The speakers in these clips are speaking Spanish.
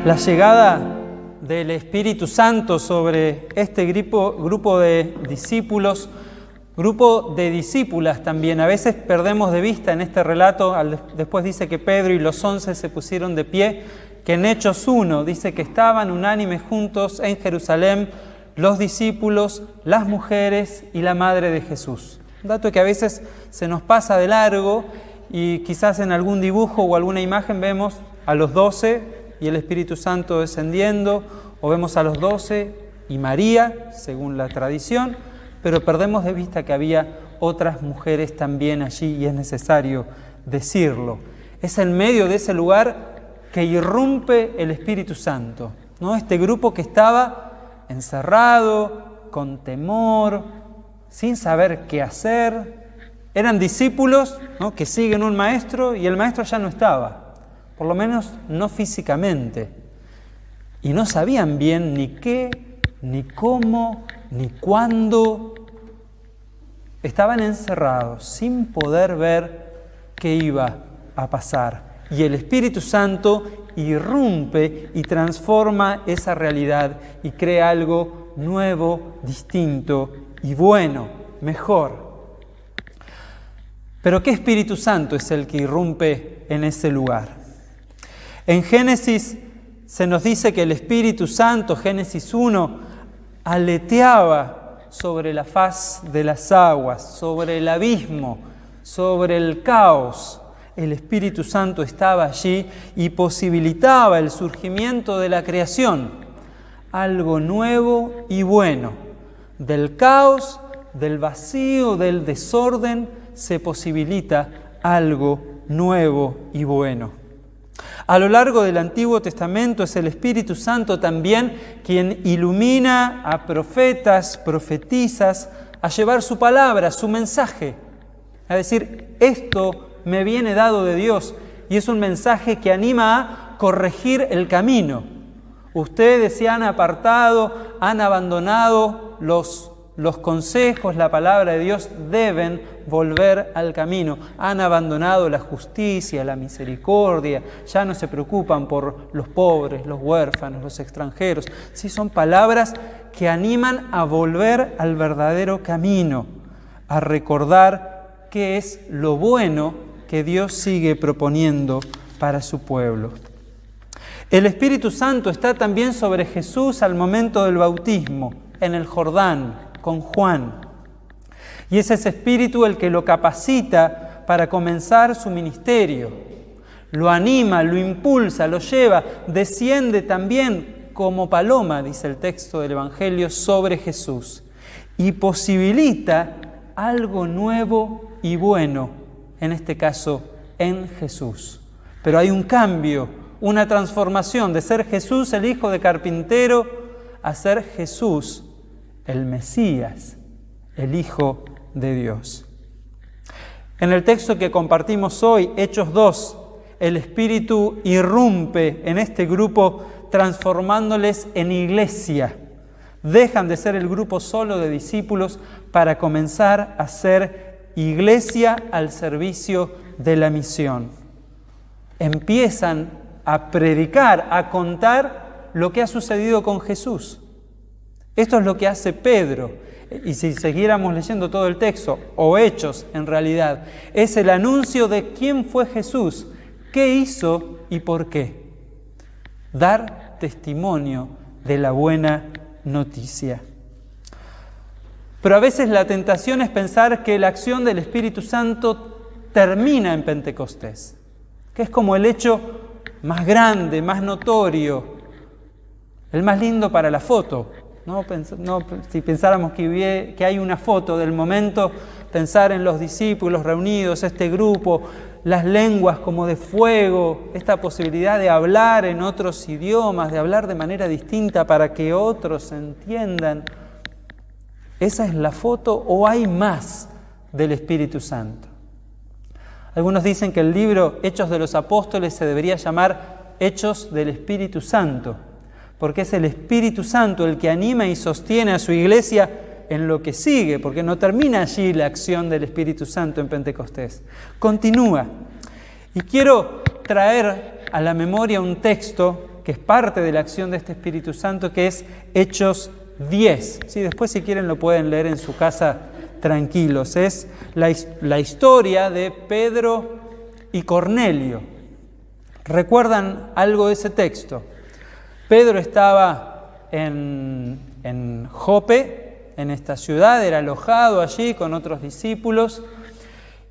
La llegada del Espíritu Santo sobre este grupo de discípulos, grupo de discípulas también. A veces perdemos de vista en este relato, después dice que Pedro y los 11 se pusieron de pie, que en Hechos 1 dice que estaban unánimes juntos en Jerusalén los discípulos, las mujeres y la madre de Jesús. Un dato que a veces se nos pasa de largo y quizás en algún dibujo o alguna imagen vemos a los 12 y el Espíritu Santo descendiendo, o vemos a los 12 y María, según la tradición, pero perdemos de vista que había otras mujeres también allí y es necesario decirlo. Es en medio de ese lugar que irrumpe el Espíritu Santo, ¿no? Este grupo que estaba encerrado, con temor, sin saber qué hacer. Eran discípulos, ¿no?, que siguen un maestro y el maestro ya no estaba. Por lo menos no físicamente, y no sabían bien ni qué, ni cómo, ni cuándo. Estaban encerrados sin poder ver qué iba a pasar. Y el Espíritu Santo irrumpe y transforma esa realidad y crea algo nuevo, distinto y bueno, mejor. Pero ¿qué Espíritu Santo es el que irrumpe en ese lugar? En Génesis se nos dice que el Espíritu Santo, Génesis 1, aleteaba sobre la faz de las aguas, sobre el abismo, sobre el caos. El Espíritu Santo estaba allí y posibilitaba el surgimiento de la creación, algo nuevo y bueno. Del caos, del vacío, del desorden, se posibilita algo nuevo y bueno. A lo largo del Antiguo Testamento es el Espíritu Santo también quien ilumina a profetas, profetisas, a llevar su palabra, su mensaje. A decir, esto me viene dado de Dios, y es un mensaje que anima a corregir el camino. Ustedes se han apartado, han abandonado los consejos, la palabra de Dios, deben volver al camino. Han abandonado la justicia, la misericordia, ya no se preocupan por los pobres, los huérfanos, los extranjeros. Sí, son palabras que animan a volver al verdadero camino, a recordar qué es lo bueno que Dios sigue proponiendo para su pueblo. El Espíritu Santo está también sobre Jesús al momento del bautismo, en el Jordán, con Juan. Y es ese Espíritu el que lo capacita para comenzar su ministerio. Lo anima, lo impulsa, lo lleva, desciende también como paloma, dice el texto del Evangelio, sobre Jesús. Y posibilita algo nuevo y bueno, en este caso, en Jesús. Pero hay un cambio, una transformación de ser Jesús el hijo de carpintero a ser Jesús el Mesías, el Hijo de Dios. En el texto que compartimos hoy, Hechos 2, el Espíritu irrumpe en este grupo transformándoles en iglesia. Dejan de ser el grupo solo de discípulos para comenzar a ser iglesia al servicio de la misión. Empiezan a predicar, a contar lo que ha sucedido con Jesús. Esto es lo que hace Pedro, y si siguiéramos leyendo todo el texto, o Hechos en realidad, es el anuncio de quién fue Jesús, qué hizo y por qué. Dar testimonio de la buena noticia. Pero a veces la tentación es pensar que la acción del Espíritu Santo termina en Pentecostés, que es como el hecho más grande, más notorio, el más lindo para la foto. No, si pensáramos que hay una foto del momento, pensar en los discípulos reunidos, este grupo, las lenguas como de fuego, esta posibilidad de hablar en otros idiomas, de hablar de manera distinta para que otros entiendan. ¿Esa es la foto o hay más del Espíritu Santo? Algunos dicen que el libro Hechos de los Apóstoles se debería llamar Hechos del Espíritu Santo, porque es el Espíritu Santo el que anima y sostiene a su iglesia en lo que sigue, porque no termina allí la acción del Espíritu Santo en Pentecostés. Continúa. Y quiero traer a la memoria un texto que es parte de la acción de este Espíritu Santo, que es Hechos 10. ¿Sí? Después, si quieren, lo pueden leer en su casa tranquilos. Es la historia de Pedro y Cornelio. ¿Recuerdan algo de ese texto? Pedro estaba en Jope, en esta ciudad, era alojado allí con otros discípulos,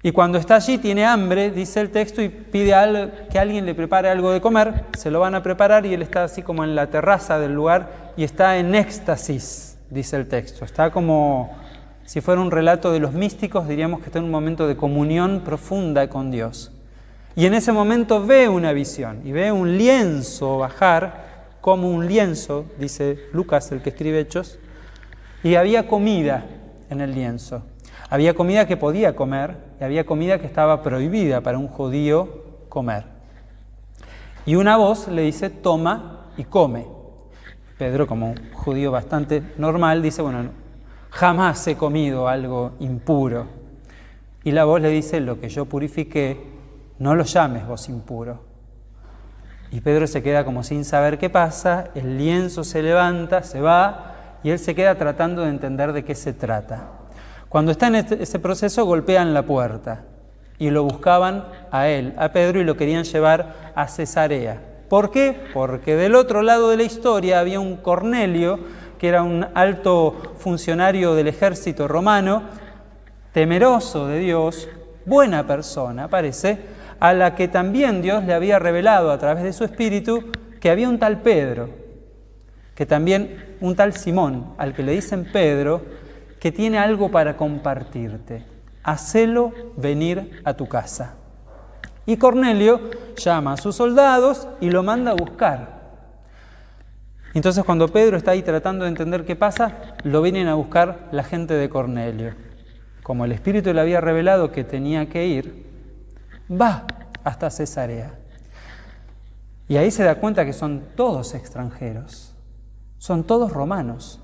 y cuando está allí tiene hambre, dice el texto, y pide que alguien le prepare algo de comer. Se lo van a preparar y él está así como en la terraza del lugar y está en éxtasis, dice el texto. Está como si fuera un relato de los místicos, diríamos que está en un momento de comunión profunda con Dios. Y en ese momento ve una visión y ve un lienzo bajar, como un lienzo, dice Lucas, el que escribe Hechos, y había comida en el lienzo. Había comida que podía comer y había comida que estaba prohibida para un judío comer. Y una voz le dice, toma y come. Pedro, como un judío bastante normal, dice, bueno, jamás he comido algo impuro. Y la voz le dice, lo que yo purifiqué, no lo llames vos impuro. Y Pedro se queda como sin saber qué pasa, el lienzo se levanta, se va, y él se queda tratando de entender de qué se trata. Cuando está en ese proceso, golpean la puerta, y lo buscaban a él, a Pedro, y lo querían llevar a Cesarea. ¿Por qué? Porque del otro lado de la historia había un Cornelio, que era un alto funcionario del ejército romano, temeroso de Dios, buena persona, parece, a la que también Dios le había revelado a través de su espíritu que había un tal Pedro, que también un tal Simón, al que le dicen Pedro, que tiene algo para compartirte. Hacelo venir a tu casa. Y Cornelio llama a sus soldados y lo manda a buscar. Entonces, cuando Pedro está ahí tratando de entender qué pasa, lo vienen a buscar la gente de Cornelio. Como el Espíritu le había revelado que tenía que ir, va hasta Cesarea. Y ahí se da cuenta que son todos extranjeros, son todos romanos.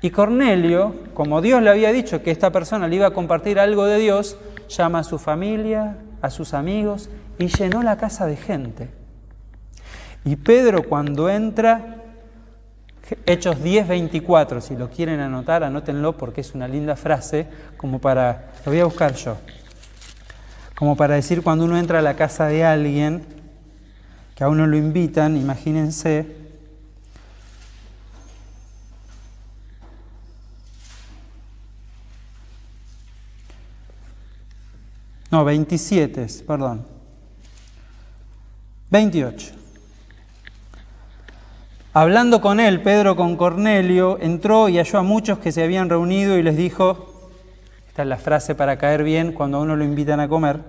Y Cornelio, como Dios le había dicho que esta persona le iba a compartir algo de Dios, llama a su familia, a sus amigos, y llenó la casa de gente. Y Pedro, cuando entra, Hechos 10:24, si lo quieren anotar, anótenlo porque es una linda frase, como para, lo voy a buscar yo, como para decir cuando uno entra a la casa de alguien, que a uno lo invitan, imagínense, no, 27, perdón, 28. Hablando con él, Pedro con Cornelio, entró y halló a muchos que se habían reunido y les dijo, esta es la frase para caer bien cuando a uno lo invitan a comer,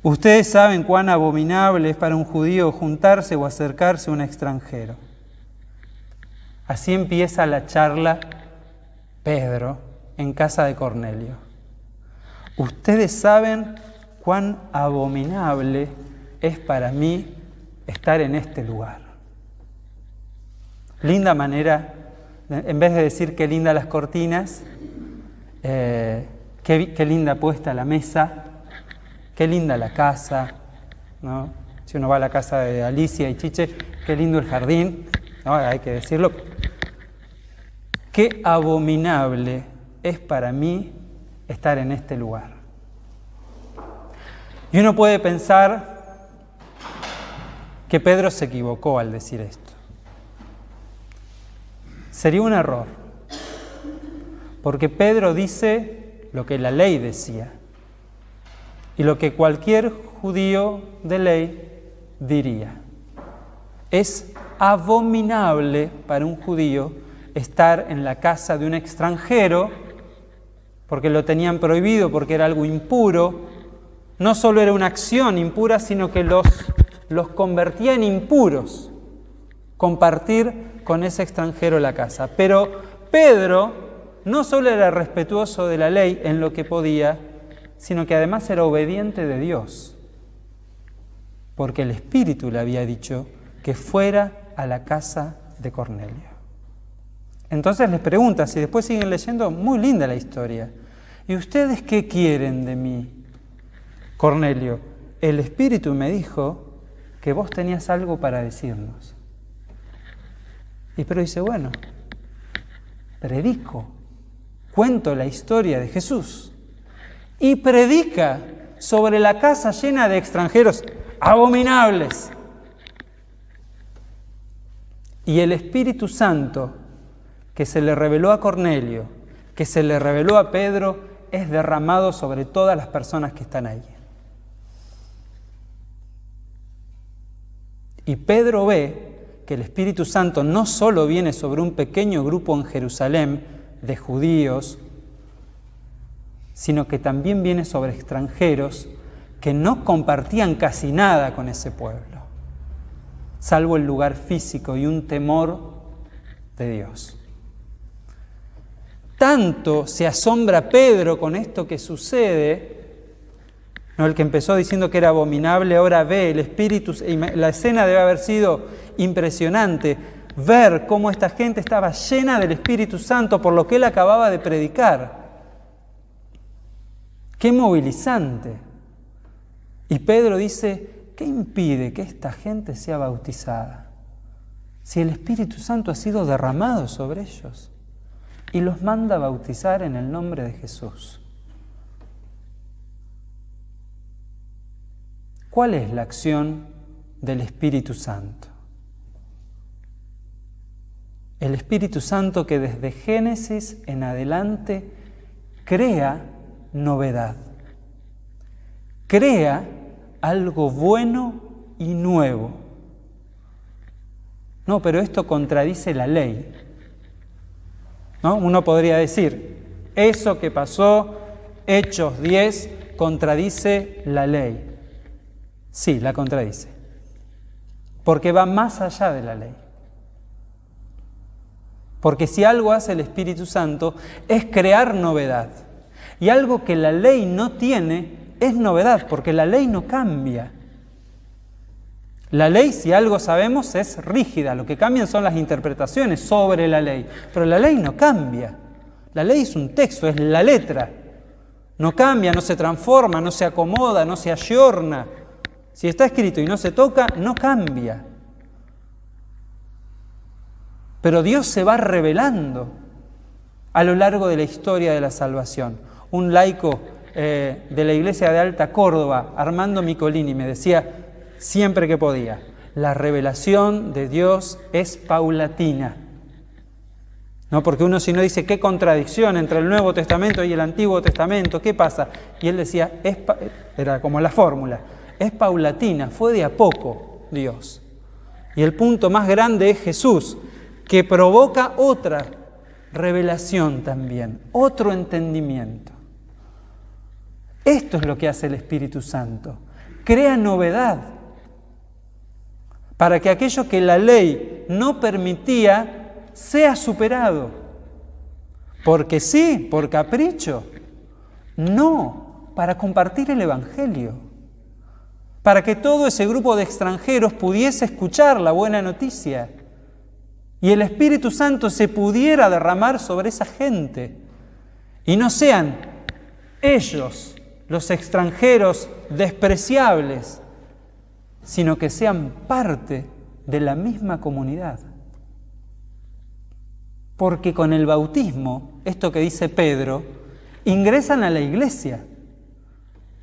ustedes saben cuán abominable es para un judío juntarse o acercarse a un extranjero. Así empieza la charla Pedro en casa de Cornelio. Ustedes saben cuán abominable es para mí estar en este lugar. Linda manera, en vez de decir qué linda las cortinas, qué linda puesta la mesa, qué linda la casa, ¿no? Si uno va a la casa de Alicia y Chiche, qué lindo el jardín, ¿no? Hay que decirlo. Qué abominable es para mí estar en este lugar. Y uno puede pensar que Pedro se equivocó al decir esto. Sería un error, porque Pedro dice lo que la ley decía y lo que cualquier judío de ley diría. Es abominable para un judío estar en la casa de un extranjero porque lo tenían prohibido, porque era algo impuro. No solo era una acción impura, sino que los convertía en impuros compartir con ese extranjero la casa. Pero Pedro no solo era respetuoso de la ley en lo que podía, sino que además era obediente de Dios, porque el Espíritu le había dicho que fuera a la casa de Cornelio. Entonces les pregunta, si después siguen leyendo, muy linda la historia. ¿Y ustedes qué quieren de mí? Cornelio, el Espíritu me dijo que vos tenías algo para decirnos. Y Pedro dice, bueno, predico, cuento la historia de Jesús. Y predica sobre la casa llena de extranjeros abominables. Y el Espíritu Santo que se le reveló a Cornelio, que se le reveló a Pedro, es derramado sobre todas las personas que están ahí. Y Pedro ve que el Espíritu Santo no solo viene sobre un pequeño grupo en Jerusalén de judíos, sino que también viene sobre extranjeros que no compartían casi nada con ese pueblo, salvo el lugar físico y un temor de Dios. Tanto se asombra Pedro con esto que sucede, ¿no? El que empezó diciendo que era abominable, ahora ve el Espíritu, la escena debe haber sido impresionante, ver cómo esta gente estaba llena del Espíritu Santo por lo que él acababa de predicar. ¡Qué movilizante! Y Pedro dice, ¿qué impide que esta gente sea bautizada? Si el Espíritu Santo ha sido derramado sobre ellos. Y los manda a bautizar en el nombre de Jesús. ¿Cuál es la acción del Espíritu Santo? El Espíritu Santo que desde Génesis en adelante crea novedad. Crea algo bueno y nuevo. No, pero esto contradice la ley. ¿No? Uno podría decir, eso que pasó, Hechos 10, contradice la ley. Sí, la contradice. Porque va más allá de la ley. Porque si algo hace el Espíritu Santo es crear novedad. Y algo que la ley no tiene es novedad, porque la ley no cambia. La ley, si algo sabemos, es rígida. Lo que cambian son las interpretaciones sobre la ley. Pero la ley no cambia. La ley es un texto, es la letra. No cambia, no se transforma, no se acomoda, no se ayorna. Si está escrito y no se toca, no cambia. Pero Dios se va revelando a lo largo de la historia de la salvación. Un laico de la iglesia de Alta Córdoba, Armando Micolini, me decía siempre que podía, la revelación de Dios es paulatina. ¿No? Porque uno si no dice, ¿qué contradicción entre el Nuevo Testamento y el Antiguo Testamento? ¿Qué pasa? Y él decía, era como la fórmula, es paulatina, fue de a poco Dios. Y el punto más grande es Jesús, que provoca otra revelación también, otro entendimiento. Esto es lo que hace el Espíritu Santo, crea novedad, para que aquello que la ley no permitía sea superado. Porque sí, por capricho. No, para compartir el Evangelio. Para que todo ese grupo de extranjeros pudiese escuchar la buena noticia. Y el Espíritu Santo se pudiera derramar sobre esa gente. Y no sean ellos, los extranjeros despreciables, sino que sean parte de la misma comunidad. Porque con el bautismo, esto que dice Pedro, ingresan a la iglesia.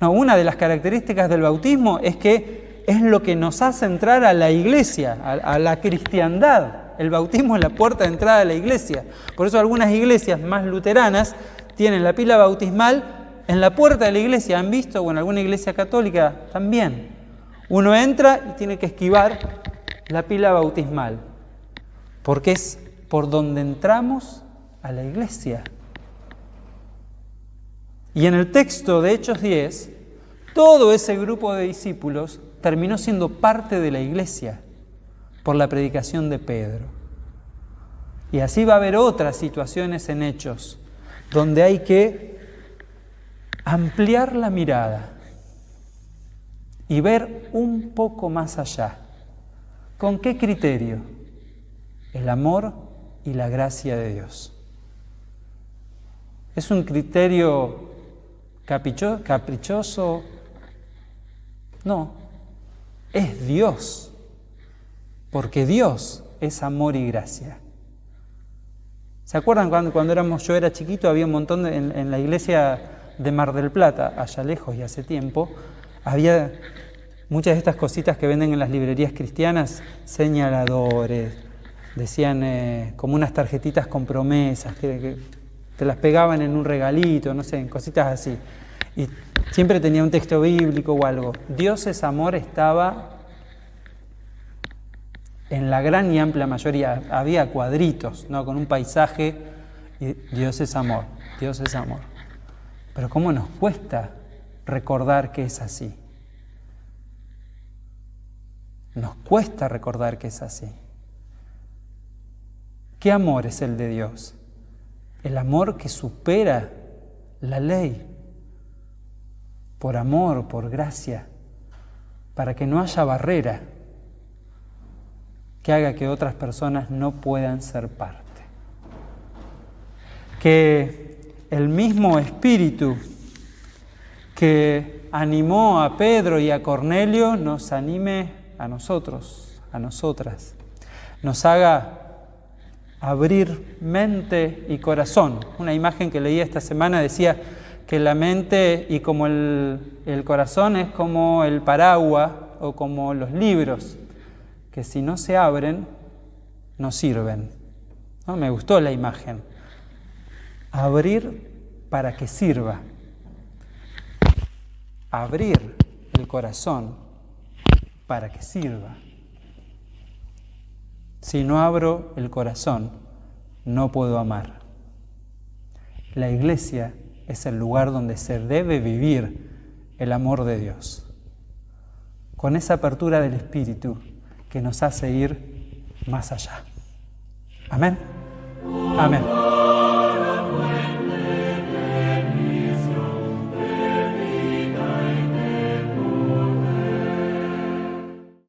No, una de las características del bautismo es que es lo que nos hace entrar a la iglesia, a la cristiandad. El bautismo es la puerta de entrada a la iglesia. Por eso algunas iglesias más luteranas tienen la pila bautismal en la puerta de la iglesia. ¿Han visto? O en alguna iglesia católica también. Uno entra y tiene que esquivar la pila bautismal, porque es por donde entramos a la iglesia. Y en el texto de Hechos 10, todo ese grupo de discípulos terminó siendo parte de la iglesia por la predicación de Pedro. Y así va a haber otras situaciones en Hechos, donde hay que ampliar la mirada y ver un poco más allá. ¿Con qué criterio? El amor y la gracia de Dios. ¿Es un criterio caprichoso? No. es Dios, porque Dios es amor y gracia. ¿Se acuerdan cuando yo era chiquito, había un montón en la iglesia de Mar del Plata, allá lejos y hace tiempo, había muchas de estas cositas que venden en las librerías cristianas, señaladores, decían como unas tarjetitas con promesas, que te las pegaban en un regalito, no sé, en cositas así. Y siempre tenía un texto bíblico o algo. Dios es amor estaba en la gran y amplia mayoría. Había cuadritos, ¿no? Con un paisaje, y Dios es amor, Dios es amor. Pero ¿cómo nos cuesta recordar que es así? Nos cuesta recordar que es así. ¿Qué amor es el de Dios? El amor que supera la ley. Por amor, por gracia, para que no haya barrera que haga que otras personas no puedan ser parte. Que el mismo Espíritu que animó a Pedro y a Cornelio nos anime a nosotros, a nosotras, nos haga abrir mente y corazón. Una imagen que leí esta semana decía que la mente y como el corazón es como el paraguas o como los libros, que si no se abren, no sirven. ¿No? Me gustó la imagen. Abrir para que sirva. Abrir el corazón para que sirva. Si no abro el corazón, no puedo amar. La iglesia es el lugar donde se debe vivir el amor de Dios, con esa apertura del Espíritu que nos hace ir más allá. Amén. Amén.